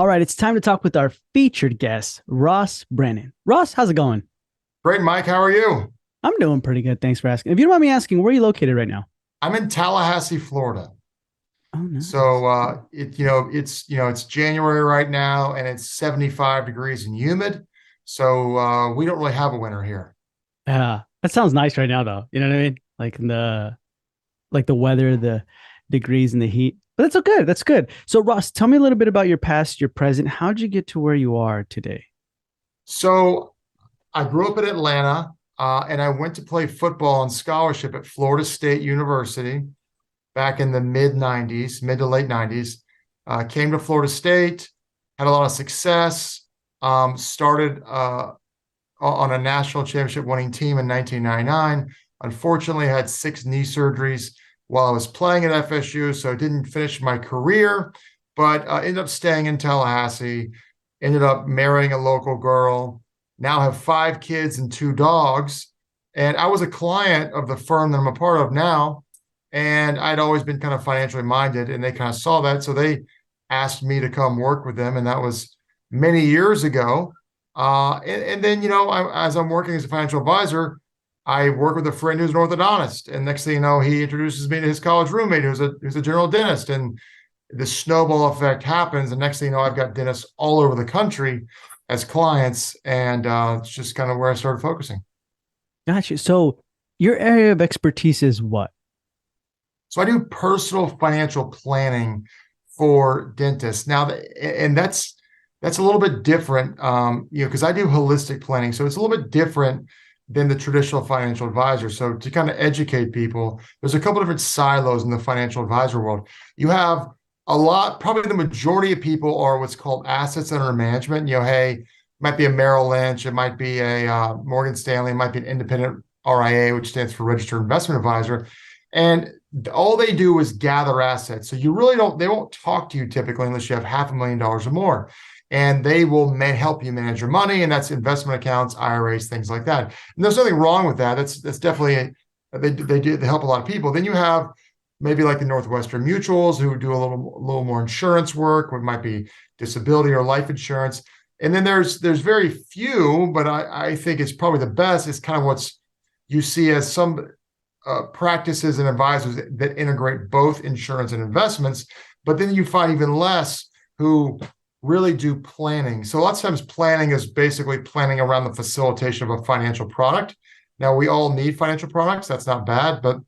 All right, it's time to talk with our featured guest, Ross Brannon. Ross, how's it going? Great, Mike. How are you? I'm doing pretty good. Thanks for asking. If you don't mind me asking, where are you located right now? I'm in Tallahassee, Florida. Oh, So nice. it's January right now and it's 75 degrees and humid. So we don't really have a winter here. Yeah, that sounds nice right now, though. You know what I mean? Like the weather, the degrees, and the heat. But that's so good. That's good. So, Ross, tell me a little bit about your past, your present. How'd you get to where you are today? So I grew up in Atlanta, and I went to play football on scholarship at Florida State University back in the mid 90s, mid to late 90s. Came to Florida State, had a lot of success, started on a national championship winning team in 1999. Unfortunately, I had six knee surgeries while I was playing at FSU, so I didn't finish my career, but ended up staying in Tallahassee, ended up marrying a local girl, now have five kids and two dogs. And I was a client of the firm that I'm a part of now. And I'd always been kind of financially minded, and they kind of saw that. So they asked me to come work with them. And that was many years ago. And then, as I'm working as a financial advisor, I work with a friend who's an orthodontist. And next thing you know, he introduces me to his college roommate who's a general dentist. And the snowball effect happens. And next thing you know, I've got dentists all over the country as clients. And it's just kind of where I started focusing. Gotcha. So, your area of expertise is what? So I do personal financial planning for dentists now, and that's a little bit different, because I do holistic planning, so it's a little bit different than the traditional financial advisor. So to kind of educate people, there's a couple different silos in the financial advisor world. You have probably the majority of people are what's called assets under management. Hey, it might be a Merrill Lynch, it might be a Morgan Stanley, it might be an independent RIA, which stands for Registered Investment Advisor, and all they do is gather assets. So they won't talk to you typically unless you have $500,000 or more. And they will help you manage your money. And that's investment accounts, IRAs, things like that. And there's nothing wrong with that. That's definitely, they help a lot of people. Then you have maybe like the Northwestern Mutuals who do a little more insurance work, what might be disability or life insurance. And then there's very few, but I think it's probably the best, is kind of what's you see as some practices and advisors that integrate both insurance and investments. But then you find even less who really do planning. So a lot of times planning is basically planning around the facilitation of a financial product. Now, we all need financial products. That's not bad, but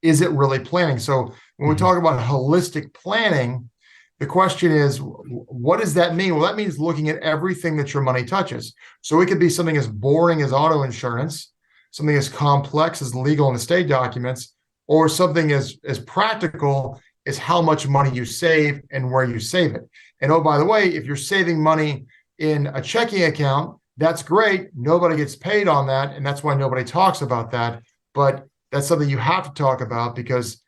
is it really planning? So when we Mhm. talk about holistic planning, the question is, what does that mean? Well, that means looking at everything that your money touches. So it could be something as boring as auto insurance, something as complex as legal and estate documents, or something as practical as how much money you save and where you save it. And oh, by the way, if you're saving money in a checking account, that's great. Nobody gets paid on that. And that's why nobody talks about that. But that's something you have to talk about because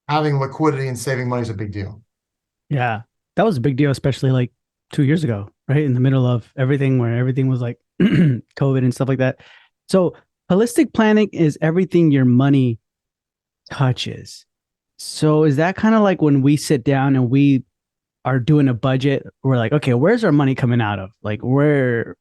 having liquidity and saving money is a big deal. Yeah, that was a big deal, especially like 2 years ago, right? In the middle of everything where everything was like COVID and stuff like that. So, holistic planning is everything your money touches. So, is that kind of like when we sit down and we are doing a budget, we're like, okay, where's our money coming out of? Like, we're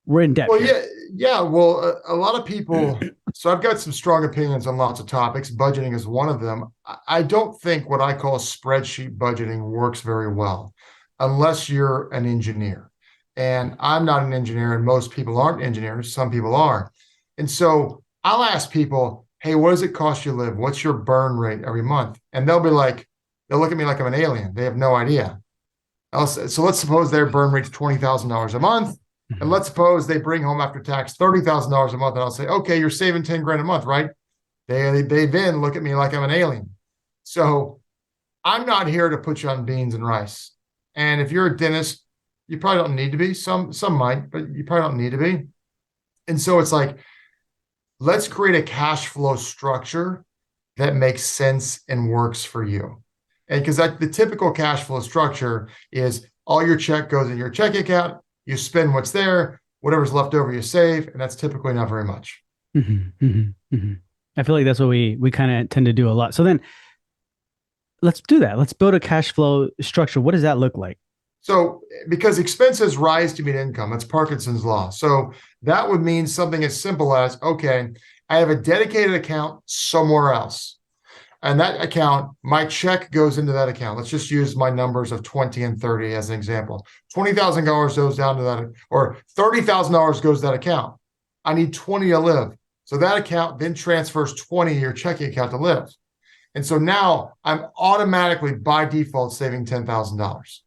in debt Well, here. yeah, yeah. Well, a lot of people. So I've got some strong opinions on lots of topics. Budgeting is one of them. I don't think what I call spreadsheet budgeting works very well unless you're an engineer. And I'm not an engineer, and most people aren't engineers. Some people are. And so I'll ask people, hey, what does it cost you to live? What's your burn rate every month? And they'll look at me like I'm an alien. They have no idea. So let's suppose their burn rate's $20,000 a month. And Mhm. let's suppose they bring home after tax $30,000 a month. And I'll say, okay, you're saving 10 grand a month, right? They then look at me like I'm an alien. So I'm not here to put you on beans and rice. And if you're a dentist, you probably don't need to be. Some might, but you probably don't need to be. And so it's like, let's create a cash flow structure that makes sense and works for you. And because the typical cash flow structure is all your check goes in your checking account, you spend what's there, whatever's left over you save, and that's typically not very much. Mhm. Mhm. Mhm. I feel like that's what we kind of tend to do a lot. So then let's do that. Let's build a cash flow structure. What does that look like? So because expenses rise to meet income, that's Parkinson's law. So that would mean something as simple as, okay, I have a dedicated account somewhere else. And that account, my check goes into that account. Let's just use my numbers of 20 and 30 as an example. $20,000 goes down to that, or $30,000 goes to that account. I need 20 to live. So that account then transfers 20 to your checking account to live. And so now I'm automatically by default saving $10,000.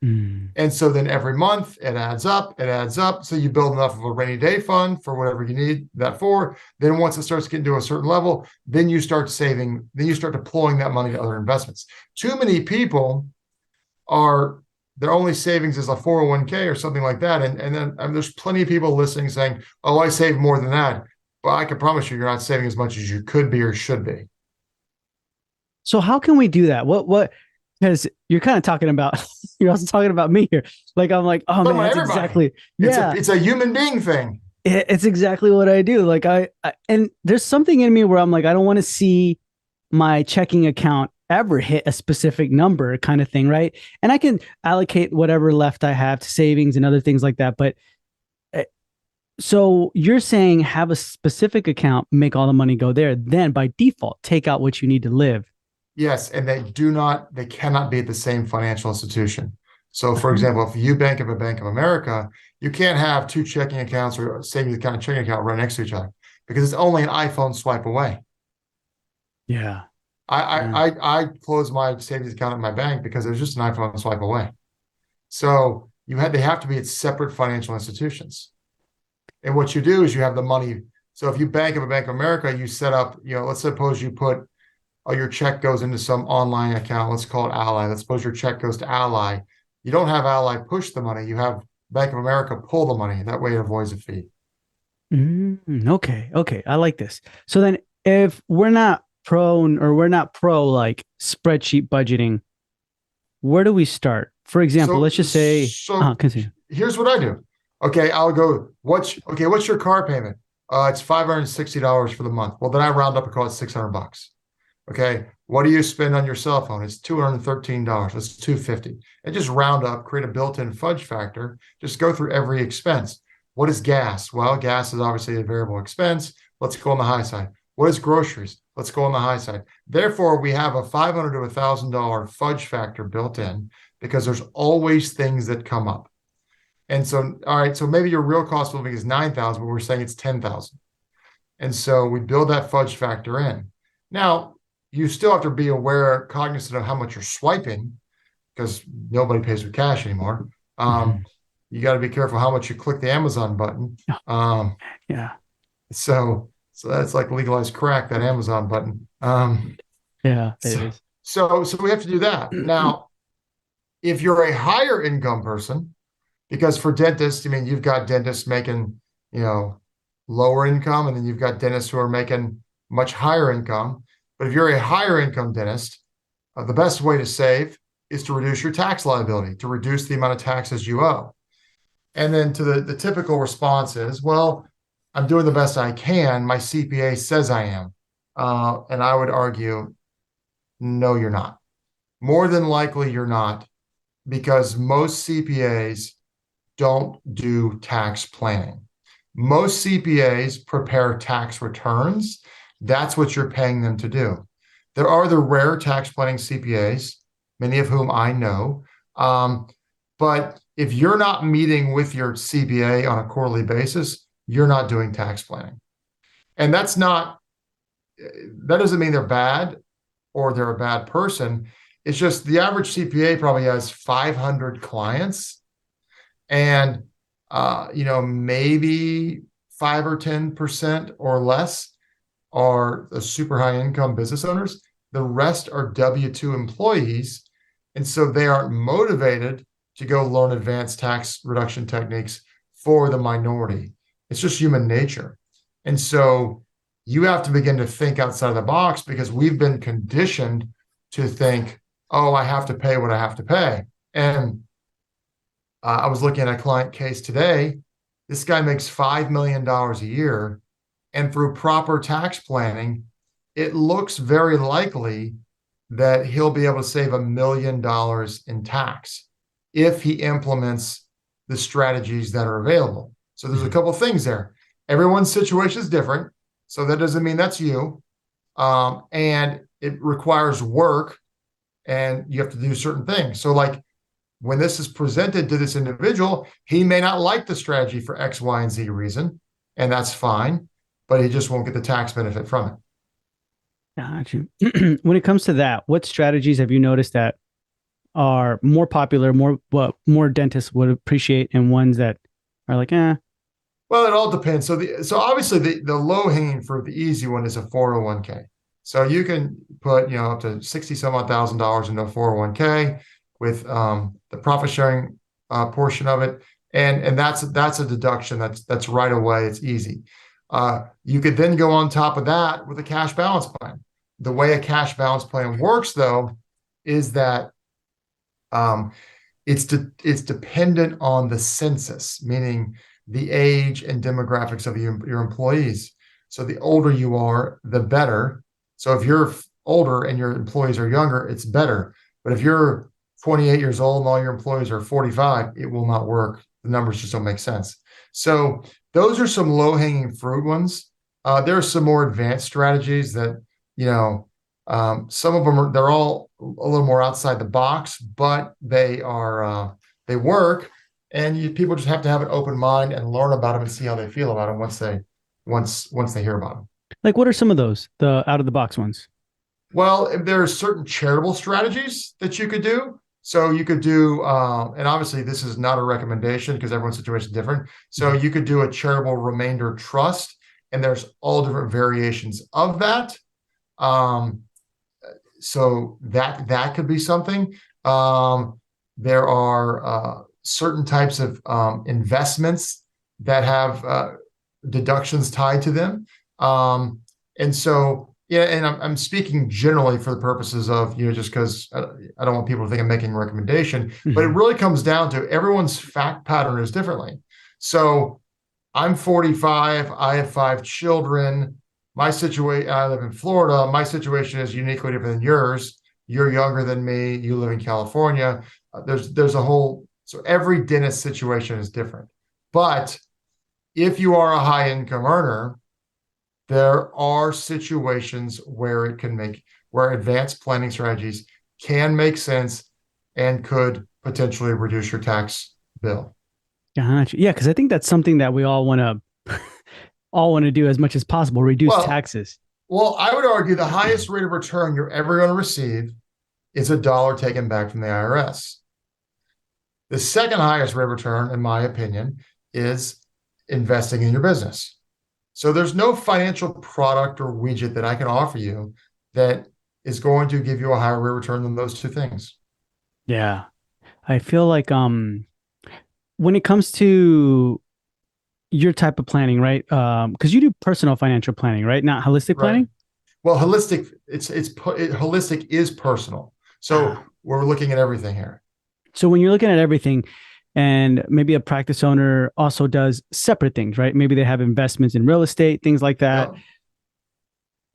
Mm. And so then every month it adds up, it adds up. So you build enough of a rainy day fund for whatever you need that for. Then once it starts getting to a certain level, then you start saving, then you start deploying that money to other investments. Too many people are, their only savings is a 401k or something like that. And then there's plenty of people listening saying, oh, I save more than that. But I can promise you, you're not saving as much as you could be or should be. So how can we do that? Because you're kind of talking about, you're also talking about me here. Like, I'm like, oh man, that's exactly, yeah, it's a human being thing. it's exactly what I do. Like and there's something in me where I'm like, I don't want to see my checking account ever hit a specific number kind of thing. Right. And I can allocate whatever left I have to savings and other things like that. But so you're saying have a specific account, make all the money go there, then by default, take out what you need to live. Yes, and they cannot be at the same financial institution. So, for example, if you bank at a Bank of America, you can't have two checking accounts or a savings account and checking account right next to each other because it's only an iPhone swipe away. Yeah. I closed my savings account at my bank because it was just an iPhone swipe away. So they have to be at separate financial institutions. And what you do is you have the money. So if you bank at a Bank of America, you set up, let's suppose you put your check goes into some online account. Let's call it Ally. Let's suppose your check goes to Ally. You don't have Ally push the money. You have Bank of America pull the money. That way it avoids a fee. Okay. Okay. I like this. So then if we're not prone or we're not pro like spreadsheet budgeting, where do we start? For example, let's just say, continue. Here's what I do. Okay. I'll go, what's your car payment? It's $560 for the month. Well, then I round up and call it $600. Okay, what do you spend on your cell phone? It's $213. That's $250. And just round up, create a built-in fudge factor. Just go through every expense. What is gas? Well, gas is obviously a variable expense. Let's go on the high side. What is groceries? Let's go on the high side. Therefore, we have a $500 to $1,000 fudge factor built in because there's always things that come up. And so, all right, so maybe your real cost of living is $9,000, but we're saying it's $10,000. And so we build that fudge factor in. Now, you still have to be aware, cognizant of how much you're swiping because nobody pays with cash anymore. You got to be careful how much you click the Amazon button. Yeah. So that's like legalized crack, that Amazon button. Yeah, it is. So we have to do that. Now, if you're a higher income person, because for dentists, I mean, you've got dentists making, lower income, and then you've got dentists who are making much higher income. But if you're a higher income dentist, the best way to save is to reduce your tax liability, to reduce the amount of taxes you owe. And then to the typical response is, well, I'm doing the best I can. My CPA says I am. And I would argue, no, you're not. More than likely, you're not, because most CPAs don't do tax planning. Most CPAs prepare tax returns. That's what you're paying them to do. There are the rare tax planning CPAs, many of whom I know. But if you're not meeting with your CPA on a quarterly basis, you're not doing tax planning. And that doesn't mean they're bad or they're a bad person. It's just the average CPA probably has 500 clients, and maybe 5 or 10% or less are the super high income business owners. The rest are W-2 employees. And so they aren't motivated to go learn advanced tax reduction techniques for the minority. It's just human nature. And so you have to begin to think outside of the box, because we've been conditioned to think, oh, I have to pay what I have to pay. And I was looking at a client case today. This guy makes $5 million a year. And through proper tax planning, it looks very likely that he'll be able to save $1 million in tax. if he implements the strategies that are available. So there's a couple things there. Everyone's situation is different. So that doesn't mean that's you. And it requires work and you have to do certain things. So like when this is presented to this individual, he may not like the strategy for X, Y, and Z reason, and that's fine, but he just won't get the tax benefit from it. Got you. When it comes to that, what strategies have you noticed that are more popular, more what more dentists would appreciate, and ones that are like, eh? Well, it all depends. So obviously the low hanging fruit, the easy one is a 401k. So you can put, up to 60 some odd $1,000 into a 401k with the profit sharing portion of it. And that's a deduction that's right away. It's easy. You could then go on top of that with a cash balance plan. The way a cash balance plan works, though, is that it's dependent on the census, meaning the age and demographics of your employees. So the older you are, the better. So if you're older and your employees are younger, it's better. But if you're 28 years old and all your employees are 45, it will not work. The numbers just don't make sense. So those are some low-hanging fruit ones. There are some more advanced strategies that, some of them they're all a little more outside the box, but they work. And people just have to have an open mind and learn about them and see how they feel about them once they hear about them. Like, what are some of those, the out of the box ones? Well, if there are certain charitable strategies that you could do. So you could do, and obviously this is not a recommendation because everyone's situation is different. So you could do a charitable remainder trust, and there's all different variations of that. So that could be something. There are certain types of investments that have deductions tied to them. And so, yeah, and I'm speaking generally for the purposes of, just because I don't want people to think I'm making a recommendation, but it really comes down to everyone's fact pattern is differently. So I'm 45, I have 5 children. My situation, I live in Florida. My situation is uniquely different than yours. You're younger than me. You live in California. There's a whole, so every dentist situation is different. But if you are a high income earner, there are situations where where advanced planning strategies can make sense and could potentially reduce your tax bill. Gotcha. Yeah, because I think that's something that we all want to do as much as possible, reduce Well, taxes. well, I would argue the highest rate of return you're ever going to receive is $1 taken back from the IRS. The second highest rate of return, in my opinion, is investing in your business. So there's no financial product or widget that I can offer you that is going to give you a higher rate of return than those two things. Yeah. I feel like when it comes to your type of planning, right? Because you do personal financial planning, right? Not holistic Right. planning. Well, holistic is personal. So Ah. we're looking at everything here. So when you're looking at everything, and maybe a practice owner also does separate things, right? Maybe they have investments in real estate, things like that. Yeah.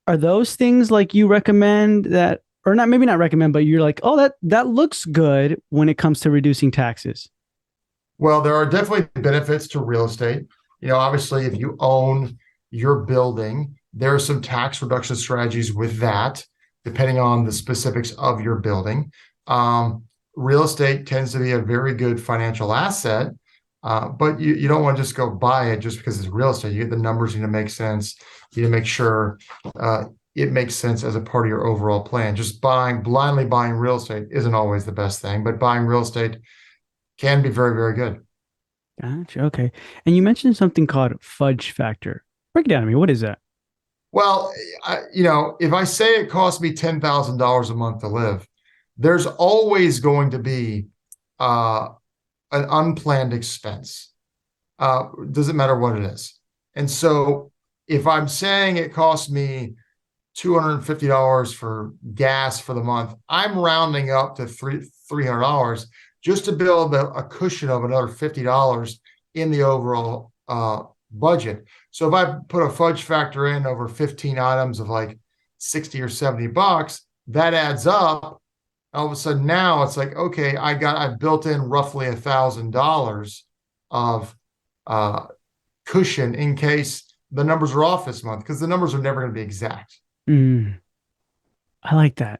Are those things like you recommend that, or not? Maybe not recommend, but you're like, oh, that looks good when it comes to reducing taxes. Well, there are definitely benefits to real estate. Obviously, if you own your building, there are some tax reduction strategies with that, depending on the specifics of your building. Real estate tends to be a very good financial asset, but you don't want to just go buy it just because it's real estate. You get the numbers need to make sense. You need to make sure it makes sense as a part of your overall plan. Just blindly buying real estate isn't always the best thing, but buying real estate can be very, very good. Gotcha. Okay. And you mentioned something called fudge factor. Break it down to me. What is that? Well, if I say it costs me $10,000 a month to live, there's always going to be an unplanned expense. Doesn't matter what it is. And so if I'm saying it costs me $250 for gas for the month, I'm rounding up to $300 just to build a cushion of another $50 in the overall budget. So if I put a fudge factor in over 15 items of like 60 or $70, that adds up. all of a sudden now it's like, okay, I've built in roughly $1,000 of uh, cushion in case the numbers are off this month, because the numbers are never going to be exact. Mm, I like that.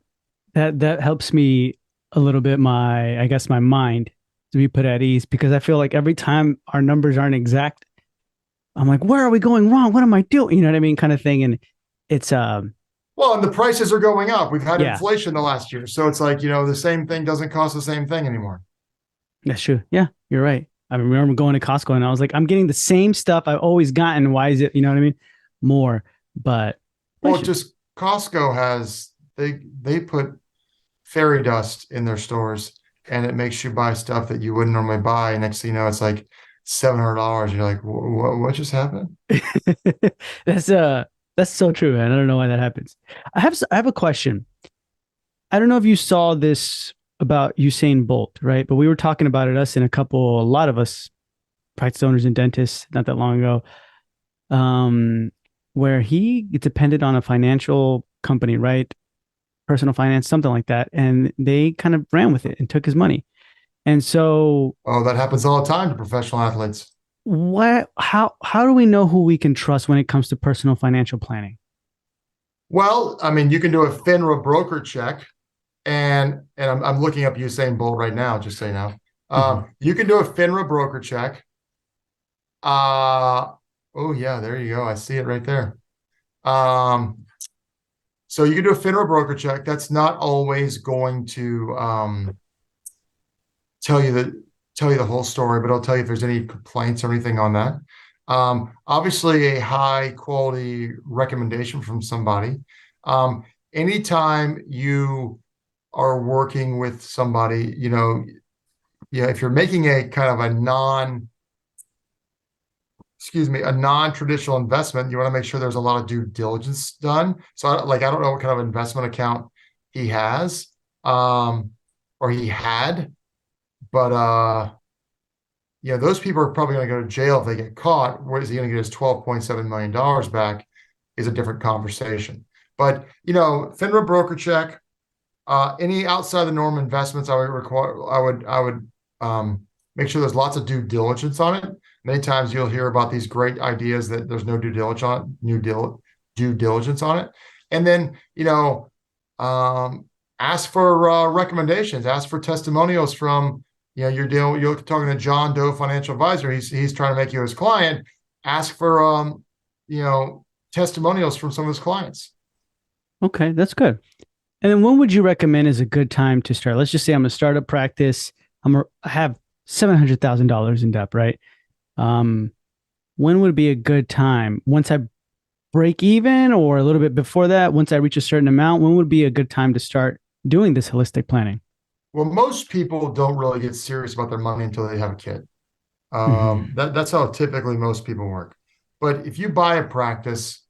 That helps me a little bit, my, I guess, my mind to be put at ease, because I feel like every time our numbers aren't exact, I'm like, where are we going wrong? What am I doing? You know what I mean? Kind of thing. And it's Well, and the prices are going up. We've had yeah, inflation the last year. So it's like, the same thing doesn't cost the same thing anymore. that's true. Yeah, you're right. I remember going to Costco and I was like, I'm getting the same stuff I've always gotten. Why is it, you know what I mean? More. But Well, inflation. just Costco has they put fairy dust in their stores, and it makes you buy stuff that you wouldn't normally buy. Next thing you know, it's like $700. You're like, what just happened? that's that's so true, man. I don't know why that happens. I have a question. I don't know if you saw this about Usain Bolt, right? But we were talking about it, us and a lot of us practice owners and dentists not that long ago, um, where he depended on a financial company, right? Personal finance, something like that. And they kind of ran with it and took his money. And so Oh, that happens all the time to professional athletes. how do we know who we can trust when it comes to personal financial planning? Well, I mean, you can do a FINRA broker check, and I'm looking up Usain Bolt right now, just so you know. Mhm. You can do a FINRA broker check. Uh, oh yeah, there you go. I see it right there. Um, so you can do a FINRA broker check. That's not always going to tell you the tell you the whole story, but I'll tell you if there's any complaints or anything on that. Obviously, a high quality recommendation from somebody. Um, Anytime you are working with somebody, yeah, if you're making a kind of a a non-traditional investment, you want to make sure there's a lot of due diligence done. So, I don't know what kind of investment account he has, or he had, but those people are probably going to go to jail if they get caught. Where is he going to get his $12.7 million back? Is a different conversation. But FINRA broker check, any outside the norm investments, I would require. I would make sure there's lots of due diligence on it. Many times you'll hear about these great ideas that there's no due diligence on it, and then um, ask for recommendations, ask for testimonials from you're talking to John Doe Financial Advisor. He's trying to make you his client. Ask for you know testimonials from some of his clients. Okay, that's good. And then when would you recommend is a good time to start? Let's just say I'm a startup practice. I have $700,000 in debt, right? Um, when would be a good time? Once I break even or a little bit before that, once I reach a certain amount, when would be a good time to start doing this holistic planning? Well, most people don't really get serious about their money until they have a kid. Hmm. That's how typically most people work. But if you buy a practice,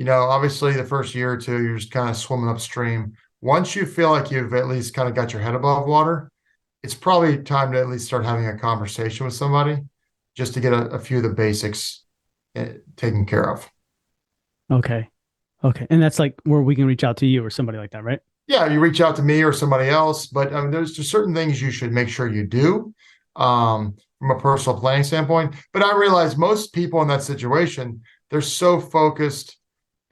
obviously the first year or two, you're just kind of swimming upstream. Once you feel like you've at least kind of got your head above water, it's probably time to at least start having a conversation with somebody just to get a few of the basics taken care of. Okay. Okay. And that's like where we can reach out to you or somebody like that, right? Yeah, you reach out to me or somebody else, but I mean, there's just certain things you should make sure you do from a personal planning standpoint. But I realize most people in that situation, they're so focused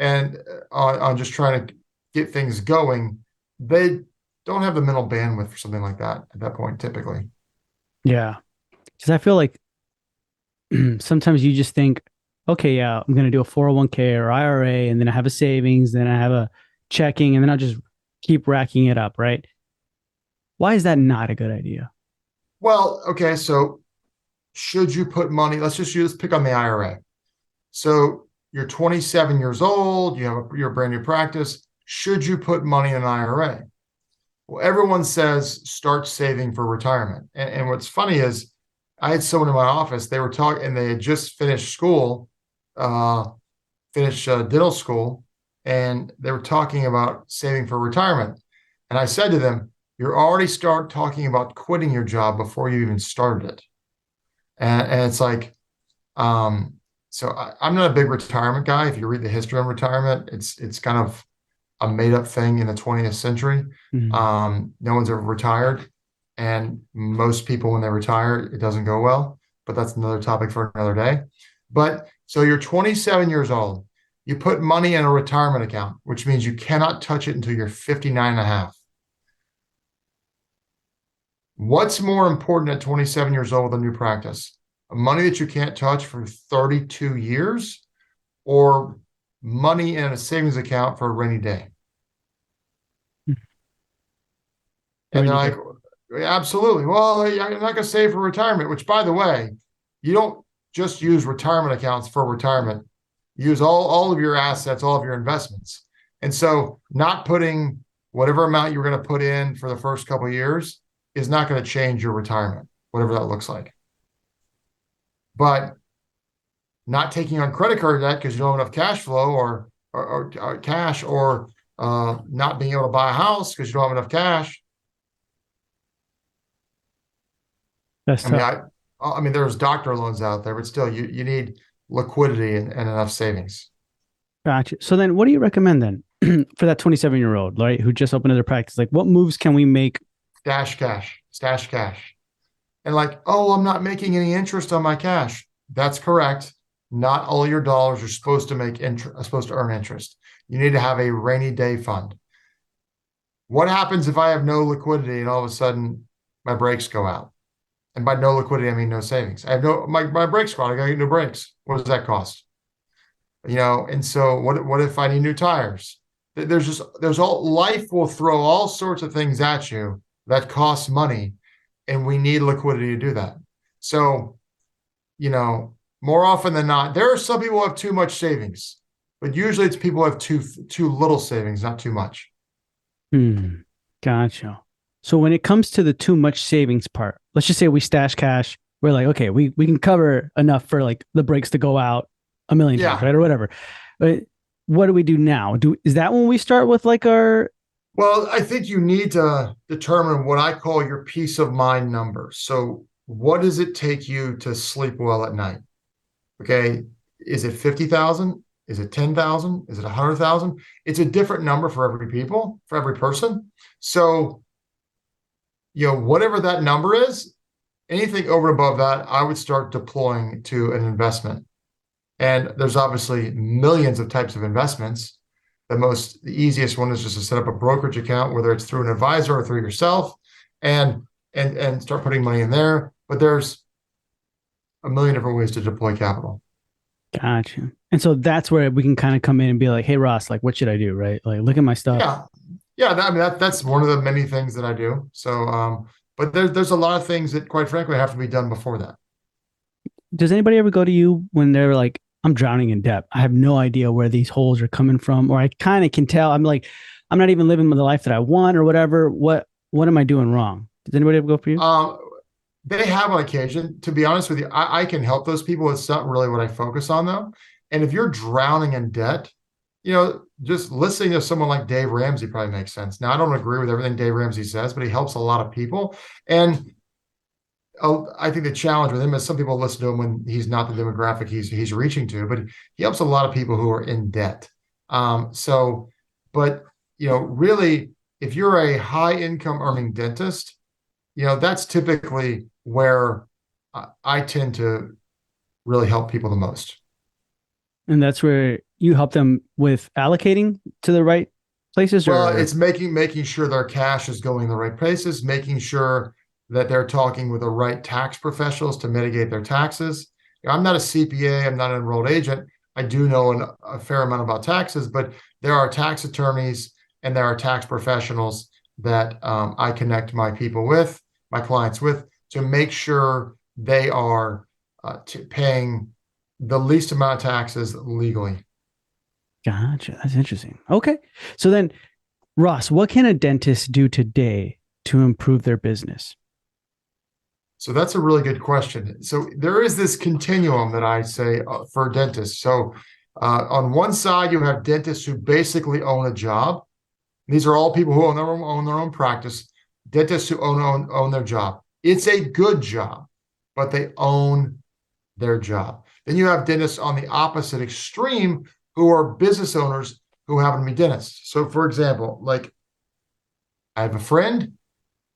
and on just trying to get things going, they don't have the mental bandwidth for something like that at that point, typically. Yeah. Because I feel like sometimes you just think, okay, yeah, I'm going to do a 401k or IRA, and then I have a savings, then I have a checking, and then I'll just keep racking it up, right? Why is that not a good idea? Well, okay, so should you put money? Let's pick on the IRA. So you're 27 years old, you're a brand new practice. Should you put money in an IRA? Well, everyone says start saving for retirement. And what's funny is I had someone in my office, they were talking, and they had just finished school, uh, finished dental school, and they were talking about saving for retirement. And I said to them, you're already start talking about quitting your job before you even started it. And it's like, so I'm not a big retirement guy. If you read the history on retirement, it's kind of a made up thing in the 20th century. Mm. No one's ever retired. And most people, when they retire, it doesn't go well. But that's another topic for another day. But so you're 27 years old. You put money in a retirement account, which means you cannot touch it until you're 59 and a half. What's more important at 27 years old with a new practice? Money that you can't touch for 32 years or money in a savings account for a rainy day? And they're Rainy like, day. absolutely. Well, I'm not going to save for retirement, which, by the way, you don't just use retirement accounts for retirement. You use all of your assets, all of your investments. And so not putting whatever amount you're going to put in for the first couple of years is not going to change your retirement, whatever that looks like. But not taking on credit card debt because you don't have enough cash flow or cash or not being able to buy a house because you don't have enough cash. That's I mean, tough. I mean, there's doctor loans out there, but still, you need liquidity and enough savings. Gotcha. So then what do you recommend then for that 27-year-old, right, who just opened their practice? Like what moves can we make? Stash cash. And like, oh, I'm not making any interest on my cash. That's correct. Not all your dollars are supposed to make interest, supposed to earn interest. You need to have a rainy day fund. What happens if I have no liquidity and all of a sudden my brakes go out? And by no liquidity, I mean no savings. I have my brakes go out. I got to get new brakes. What does that cost? And so what if I need new tires? There's all life will throw all sorts of things at you that cost money, and we need liquidity to do that. So, more often than not, there are some people who have too much savings, but usually it's people who have too little savings, not too much. Hmm. Gotcha. So when it comes to the too much savings part, let's just say we stash cash. We're like, okay, we can cover enough for like the brakes to go out a million times, Yeah. right? Or whatever. But what do we do now? Is that when we start with like our Well, I think you need to determine what I call your peace of mind number. So, what does it take you to sleep well at night? Okay. Is it 50,000? Is it 10,000? Is it 100,000? It's a different number for for every person. So, whatever that number is, anything over and above that, I would start deploying to an investment. And there's obviously millions of types of investments. The easiest one is just to set up a brokerage account, whether it's through an advisor or through yourself, and start putting money in there. But there's a million different ways to deploy capital. gotcha. And so that's where we can kind of come in and be like, hey Ross, like what should I do? Right? Like look at my stuff. Yeah, yeah. I mean, that's one of the many things that I do. So, but there's a lot of things that, quite frankly, have to be done before that. Does anybody ever go to you when they're like, I'm drowning in debt? I have no idea where these holes are coming from, or I kind of can tell. I'm like, I'm not even living the life that I want, or whatever. What am I doing wrong? Does anybody ever go for you? Um, they have on occasion. To be honest with you, I can help those people. It's not really what I focus on, though. And if you're drowning in debt, just listening to someone like Dave Ramsey probably makes sense. Now, I don't agree with everything Dave Ramsey says, but he helps a lot of people. And I think the challenge with him is some people listen to him when he's not the demographic he's reaching to, but he helps a lot of people who are in debt. So, but really, if you're a high income earning dentist, that's typically where I tend to really help people the most. And that's where you help them with allocating to the right places, Well, or it's making sure their cash is going the right places, making sure that they're talking with the right tax professionals to mitigate their taxes. I'm not a CPA, I'm not an enrolled agent. I do know a fair amount about taxes, but there are tax attorneys and there are tax professionals that I connect my clients with, to make sure they are paying the least amount of taxes legally. gotcha. That's interesting. Okay. So then, Ross, what can a dentist do today to improve their business? So that's a really good question. So there is this continuum that I say for dentists. So on one side, you have dentists who basically own a job. These are all people who own their own practice. Dentists who own their job. It's a good job, but they own their job. Then you have dentists on the opposite extreme who are business owners, who happen to be dentists. So, for example, like I have a friend.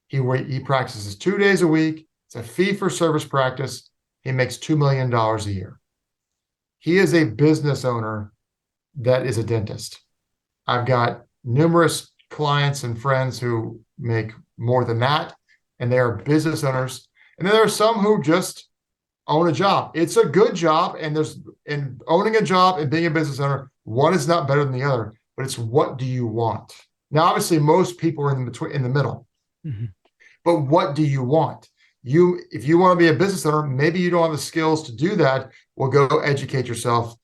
He practices 2 days a week. It's a fee for service practice. He makes $2 million a year. He is a business owner that is a dentist. I've got numerous clients and friends who make more than that, and they are business owners. And then there are some who just own a job. It's a good job, and owning a job and being a business owner, one is not better than the other, but it's what do you want? Now, obviously, most people are in the middle. Mm-hmm. But what do you want? If you want to be a business owner, maybe you don't have the skills to do that. Well, go educate yourself,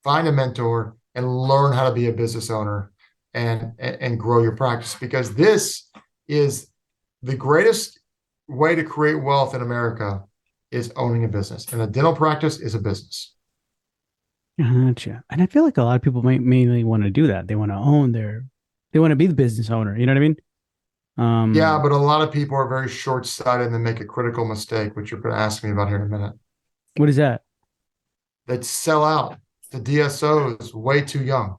find a mentor, and learn how to be a business owner and grow your practice, because this is the greatest way to create wealth in America is owning a business. And a dental practice is a business. Gotcha. And I feel like a lot of people might mainly want to do that. They want to be the business owner. You know what I mean? Yeah, but a lot of people are very short-sighted and they make a critical mistake, which you're going to ask me about here in a minute. What is that? They sell out. The DSOs way too young.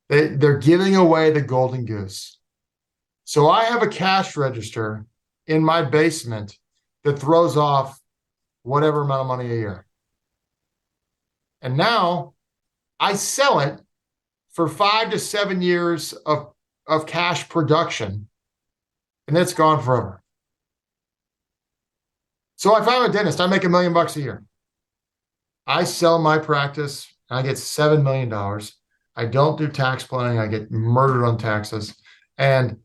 They're giving away the golden goose. So I have a cash register in my basement that throws off whatever amount of money a year. And now I sell it for 5 to 7 years of cash production, and then it's gone forever. So if I'm a dentist, I make $1 million a year. I sell my practice, and I get $7 million. I don't do tax planning. I get murdered on taxes. And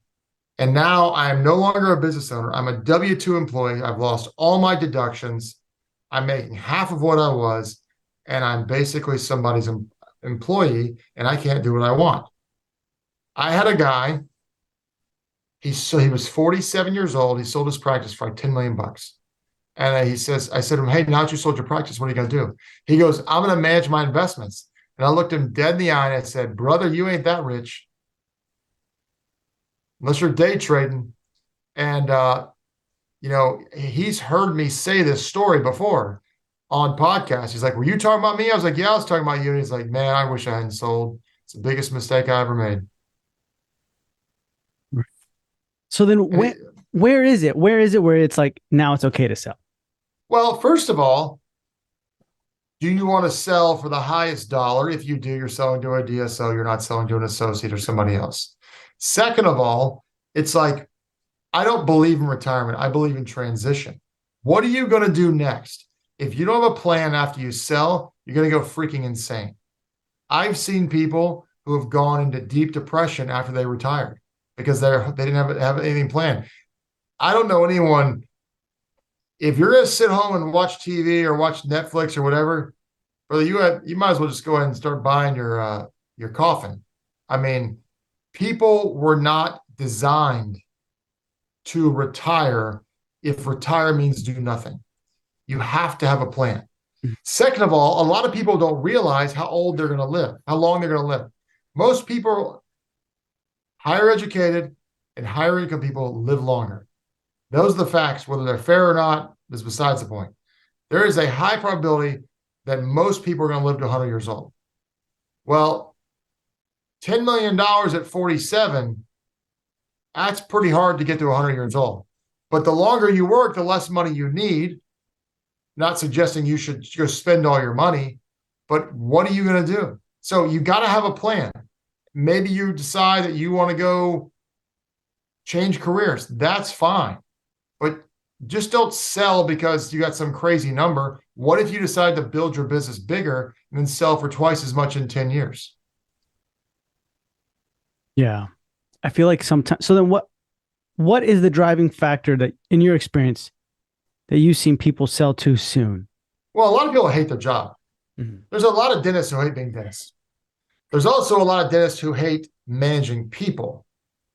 now I am no longer a business owner. I'm a W-2 employee. I've lost all my deductions. I'm making half of what I was, and I'm basically somebody's employee, and I can't do what I want. I had a guy, he was 47 years old. He sold his practice for like 10 million bucks. And I said to him, hey, now that you sold your practice, what are you going to do? He goes, I'm going to manage my investments. And I looked him dead in the eye and I said, brother, you ain't that rich unless you're day trading. And, he's heard me say this story before on podcasts. He's like, were you talking about me? I was like, yeah, I was talking about you. And he's like, man, I wish I hadn't sold. It's the biggest mistake I ever made. So then where is it? Where is it where it's like, now it's okay to sell? Well, first of all, do you want to sell for the highest dollar? If you do, you're selling to a DSO. You're not selling to an associate or somebody else. Second of all, it's like, I don't believe in retirement. I believe in transition. What are you going to do next? If you don't have a plan after you sell, you're going to go freaking insane. I've seen people who have gone into deep depression after they retired because they didn't have anything planned. I don't know anyone. If you're going to sit home and watch TV or watch Netflix or whatever, brother, you might as well just go ahead and start buying your coffin. I mean, people were not designed to retire if retire means do nothing. You have to have a plan. Second of all, a lot of people don't realize how old they're going to live, how long they're going to live. Most people, higher educated and higher income people, live longer. Those are the facts. Whether they're fair or not is besides the point. There is a high probability that most people are going to live to 100 years old. Well, $10 million at 47, that's pretty hard to get to 100 years old. But the longer you work, the less money you need. Not suggesting you should go spend all your money, but what are you going to do? So you got to have a plan. Maybe you decide that you want to go change careers. That's fine. But just don't sell because you got some crazy number. What if you decide to build your business bigger and then sell for twice as much in 10 years? Yeah. I feel like sometimes, so then what is the driving factor that in your experience that you've seen people sell too soon? Well, a lot of people hate their job. Mm-hmm. There's a lot of dentists who hate being dentists. There's also a lot of dentists who hate managing people.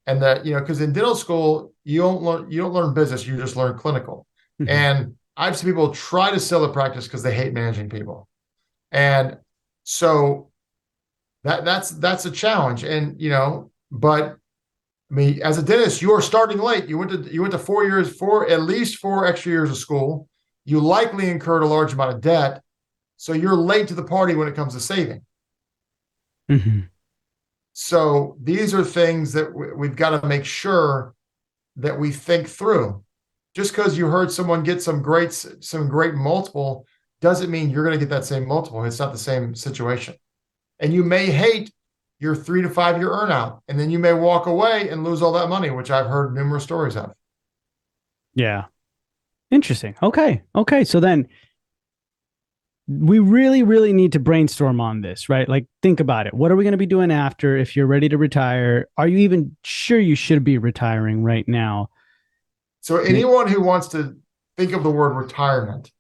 And that, because in dental school, you don't learn business, you just learn clinical. Mm-hmm. And I've seen people try to sell the practice because they hate managing people. And so that's a challenge. And, but I mean, as a dentist, you are starting late. You went to 4 years, at least 4 extra years of school. You likely incurred a large amount of debt. So you're late to the party when it comes to saving. Mm-hmm. So these are things that we've got to make sure that we think through. Just because you heard someone get some great multiple doesn't mean you're going to get that same multiple. It's not the same situation. And you may hate your 3 to 5 year earnout, and then you may walk away and lose all that money, which I've heard numerous stories of. Yeah. Interesting. Okay. Okay. So then we really, really need to brainstorm on this, right? Like, think about it. What are we going to be doing after if you're ready to retire? Are you even sure you should be retiring right now? So And it, anyone who wants to think of the word retirement,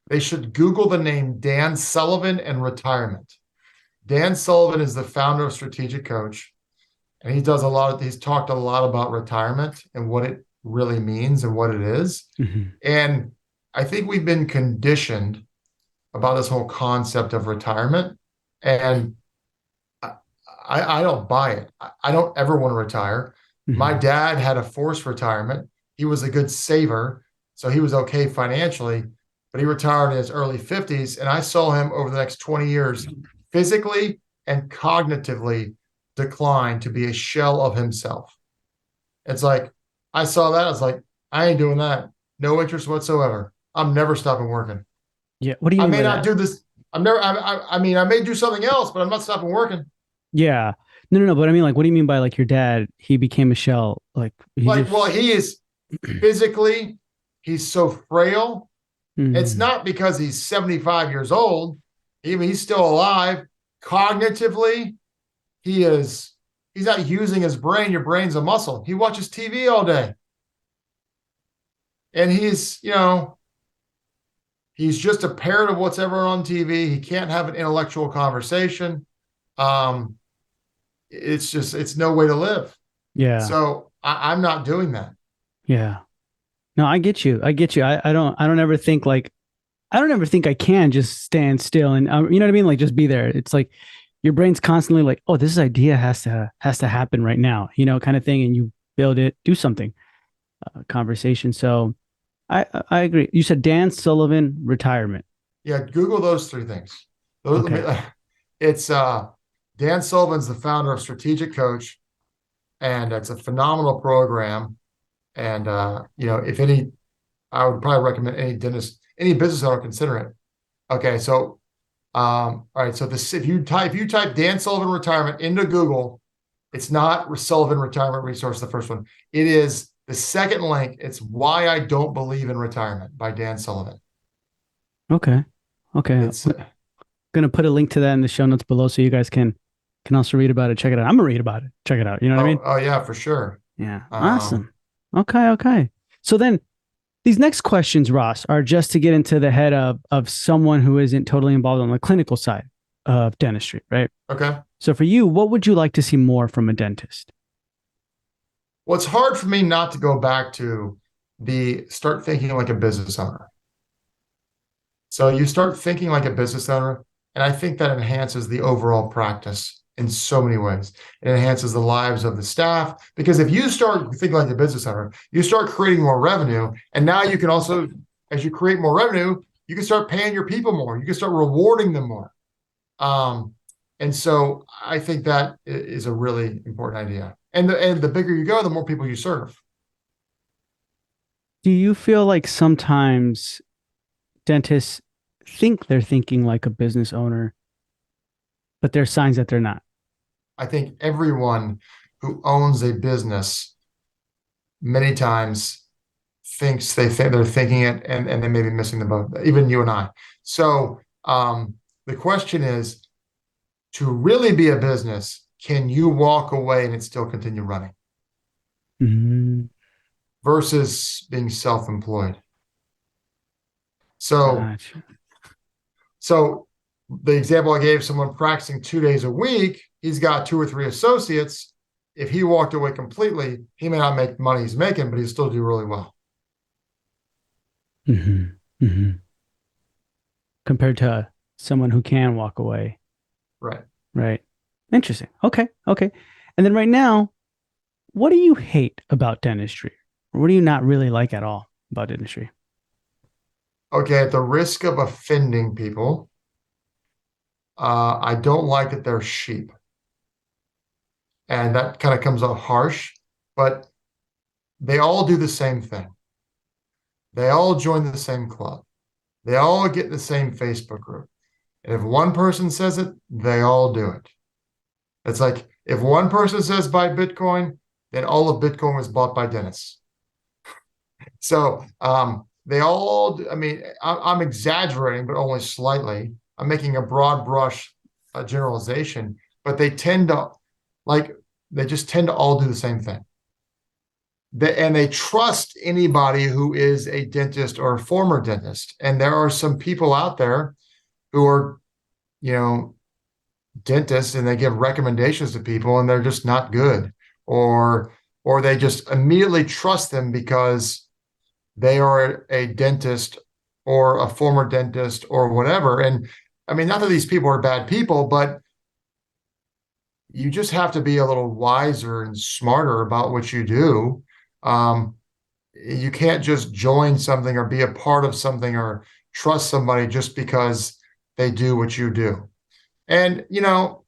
they should Google the name Dan Sullivan and retirement. Dan Sullivan is the founder of Strategic Coach, and he's talked a lot about retirement and what it really means and what it is. Mhm. And I think we've been conditioned about this whole concept of retirement. And I don't buy it. I don't ever want to retire. My Mhm. dad had a forced retirement. He was a good saver, so he was okay financially, but he retired in his early 50s. And I saw him over the next 20 years physically and cognitively decline to be a shell of himself. It's like, I saw that. I was like, I ain't doing that. No interest whatsoever. I'm never stopping working. Yeah. What do you I mean may by not that? do this. I mean, I may do something else, but I'm not stopping working. Yeah. No, no, no. But I mean, like, what do you mean by like your dad? He became a shell. Like, he Like, well, just. he is physically, he's so frail. It's Mhm. not because he's 75 years old. Even he's still alive. Cognitively, he's not using his brain. Your brain's a muscle. He watches TV all day. And he's just a parrot of what's ever on TV. He can't have an intellectual conversation. Um, it's no way to live. Yeah. So I'm not doing that. Yeah. No, I get you. I get you. I don't ever think like, I don't ever think I can just stand still and, you know what I mean? Like, just be there. It's like your brain's constantly like, oh, this idea has to happen right now, you know, kind of thing. And you build it, do something, conversation. So I agree. You said Dan Sullivan retirement. Yeah, Google those three things. Okay. It's Dan Sullivan's the founder of Strategic Coach, and it's a phenomenal program. And if any, I would probably recommend any dentist, any business owner consider it. Okay, so all right, so this if you type Dan Sullivan retirement into Google, it's not Sullivan Retirement Resource, the first one. It is the second link. It's Why I Don't Believe in Retirement by Dan Sullivan. Okay. Okay. It's I'm gonna put a link to that in the show notes below so you guys can also read about it. Check it out. I'm gonna read about it. Check it out. You know what I mean? oh yeah, for sure. Yeah. Um, Awesome. Okay. Okay. So then these next questions, Ross, are just to get into the head of someone who isn't totally involved on the clinical side of dentistry, right? okay. So for you, what would you like to see more from a dentist? Well, it's hard for me not to go back to the start thinking like a business owner. So you start thinking like a business owner, and I think that enhances the overall practice in so many ways. It enhances the lives of the staff because if you start thinking like a business owner, you start creating more revenue, and now you can also, as you create more revenue, you can start paying your people more. You can start rewarding them more. Um, and so I think that is a really important idea. And the bigger you go, the more people you serve. Do you feel like sometimes dentists think they're thinking like a business owner, but there's signs that they're not? I think everyone who owns a business many times thinks they're thinking it, and they may be missing the boat, even you and I. So the question is, to really be a business, can you walk away and it still continue running Mm, versus being self-employed? So gotcha. so the example I gave, someone practicing 2 days a week, he's got two or three associates. If he walked away completely, he may not make money he's making, but he'll still do really well. Hmm. Hmm. Compared to someone who can walk away, Right. right? Interesting. Okay. Okay. And then right now, what do you hate about dentistry? Or what do you not really like at all about dentistry? Okay. At the risk of offending people, I don't like that they're sheep. And that kind of comes off harsh, but they all do the same thing. They all join the same club. They all get in the same Facebook group. And if one person says it, they all do it. It's like if one person says buy Bitcoin, then all of Bitcoin was bought by Dennis. So they all, I mean, I'm exaggerating, but only slightly. I'm making a broad brush generalization, but they tend to, like, they just tend to all do the same thing. And they trust anybody who is a dentist or a former dentist. And there are some people out there who are, you know, dentists, and they give recommendations to people and they're just not good, or they just immediately trust them because they are a dentist or a former dentist or whatever. And I mean, not that these people are bad people, but you just have to be a little wiser and smarter about what you do. You can't just join something or be a part of something or trust somebody just because they do what you do. And, you know,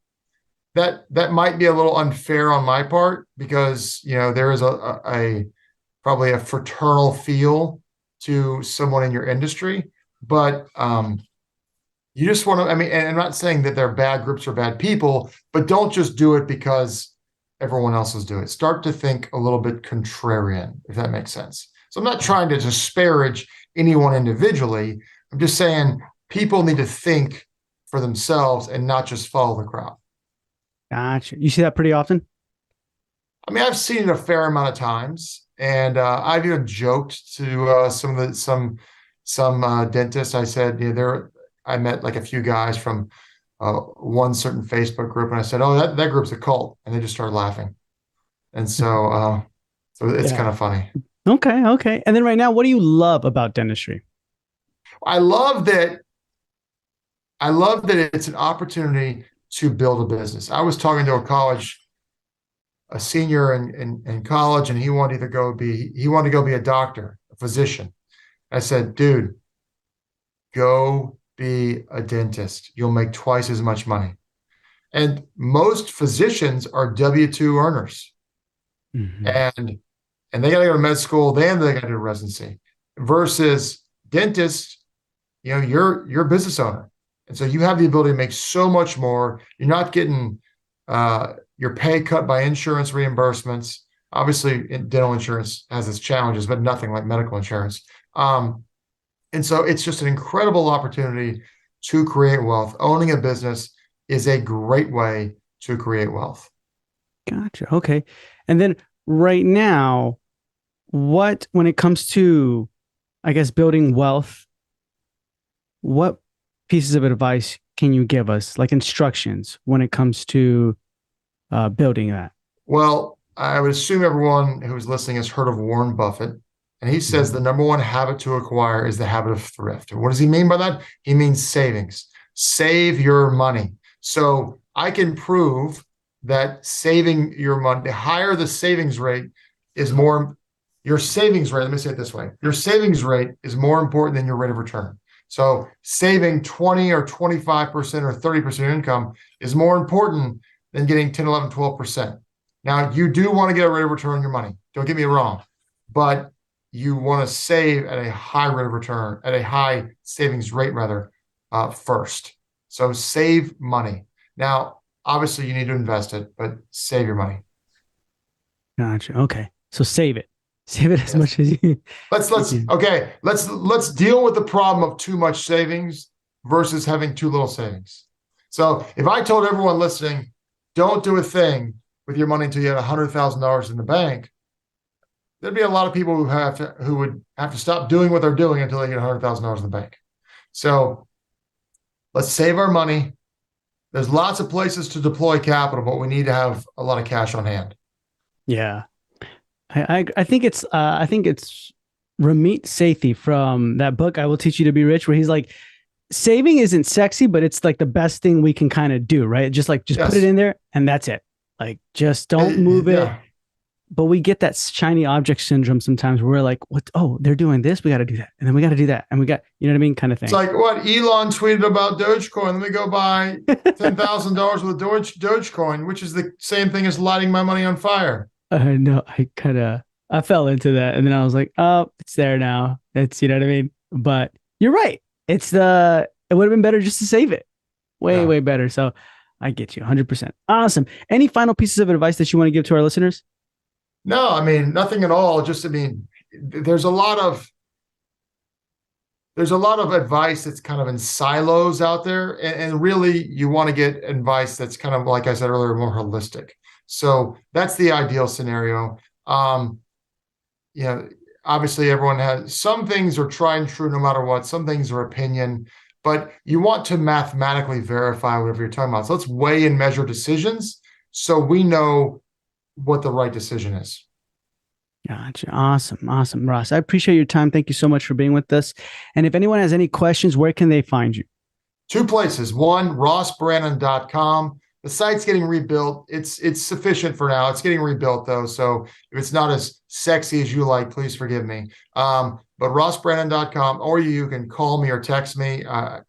that might be a little unfair on my part because, you know, there is a probably a fraternal feel to someone in your industry, but you just want to, I mean, and I'm not saying that they're bad groups or bad people, but don't just do it because everyone else is doing it. Start to think a little bit contrarian, if that makes sense. So I'm not trying to disparage anyone individually. I'm just saying people need to think for themselves and not just follow the crowd. Gotcha. You see that pretty often? I mean, I've seen it a fair amount of times, and I've even joked to some dentists. I said, yeah, I met like a few guys from one certain Facebook group, and I said, "Oh, that group's a cult," and they just started laughing. And so it's Yeah. kind of funny. Okay. Okay. And then right now, what do you love about dentistry? I love that. I love that it's an opportunity to build a business. I was talking to a senior in college, and he wanted to go be a doctor, a physician. I said, dude, go be a dentist. You'll make twice as much money. And most physicians are W-2 earners. Mhm. And they got to go to med school, then they got to do residency. Versus dentists, you know, you're a business owner. And so you have the ability to make so much more. You're not getting your pay cut by insurance reimbursements. Obviously, dental insurance has its challenges, but nothing like medical insurance. And so it's just an incredible opportunity to create wealth. Owning a business is a great way to create wealth. Gotcha. Okay. And then right now, when it comes to, I guess, building wealth, what pieces of advice can you give us, like instructions, when it comes to building that? Well, I would assume everyone who's listening has heard of Warren Buffett. And he says the Mhm. number one habit to acquire is the habit of thrift. And what does he mean by that? He means savings. Save your money. So I can prove that saving your money, the higher the savings rate is more, your savings rate, let me say it this way, your savings rate is more important than your rate of return. So saving 20 or 25% or 30% of income is more important than getting 10, 11, 12%. Now, you do want to get a rate of return on your money. Don't get me wrong. But you want to save at a high rate of return, at a high savings rate rather, first. So save money. Now, obviously, you need to invest it, but save your money. Gotcha. Okay. So save it. Save it as Yes. much as you Let's can. okay. Let's deal with the problem of too much savings versus having too little savings. So if I told everyone listening, don't do a thing with your money until you had $100,000 in the bank, there'd be a lot of people who would have to stop doing what they're doing until they get $100,000 in the bank. So let's save our money. There's lots of places to deploy capital, but we need to have a lot of cash on hand. Yeah. I think it's Ramit Sethi from that book I Will Teach You to Be Rich, where he's like, saving isn't sexy, but it's like the best thing we can kind of do, right? Just put it Yes. in there and that's it. Like just don't move it. Yeah. but we get that shiny object syndrome sometimes where we're like, what? Oh, they're doing this. We got to do that. And then we got to do that. And we got, you know what I mean? Kind of It's thing. like what Elon tweeted about Dogecoin. Let me go buy $10,000 with Dogecoin, which is the same thing as lighting my money on fire. No, I fell into that. And then I was like, oh, it's there now. It's, you know what I mean? But you're right. It would have been better just to save it. Way, Yeah. way better. So I get you 100%. Awesome. Any final pieces of advice that you want to give to our listeners? No, I mean, nothing at all. Just, I mean, there's a lot of advice that's kind of in silos out there. And really you want to get advice that's kind of, like I said earlier, more holistic. So that's the ideal scenario. Um, you know, obviously everyone has some things are tried and true no matter what. Some things are opinion, but you want to mathematically verify whatever you're talking about. So let's weigh and measure decisions so we know what the right decision is. Gotcha. Awesome. Awesome, Ross. I appreciate your time. Thank you so much for being with us. And if anyone has any questions, where can they find you? Two places. One, rossbrannon.com. The site's getting rebuilt. It's sufficient for now. It's getting rebuilt though. So if it's not as sexy as you like, please forgive me. But rossbrannon.com, or you can call me or text me. I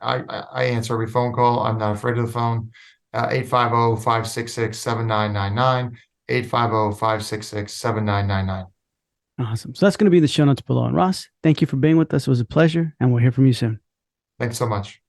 answer every phone call. I'm not afraid of the phone. 850-566-7999. 850-566-7999. Awesome. So that's going to be in the show notes below. And Ross, thank you for being with us. It was a pleasure, and we'll hear from you soon. Thanks so much.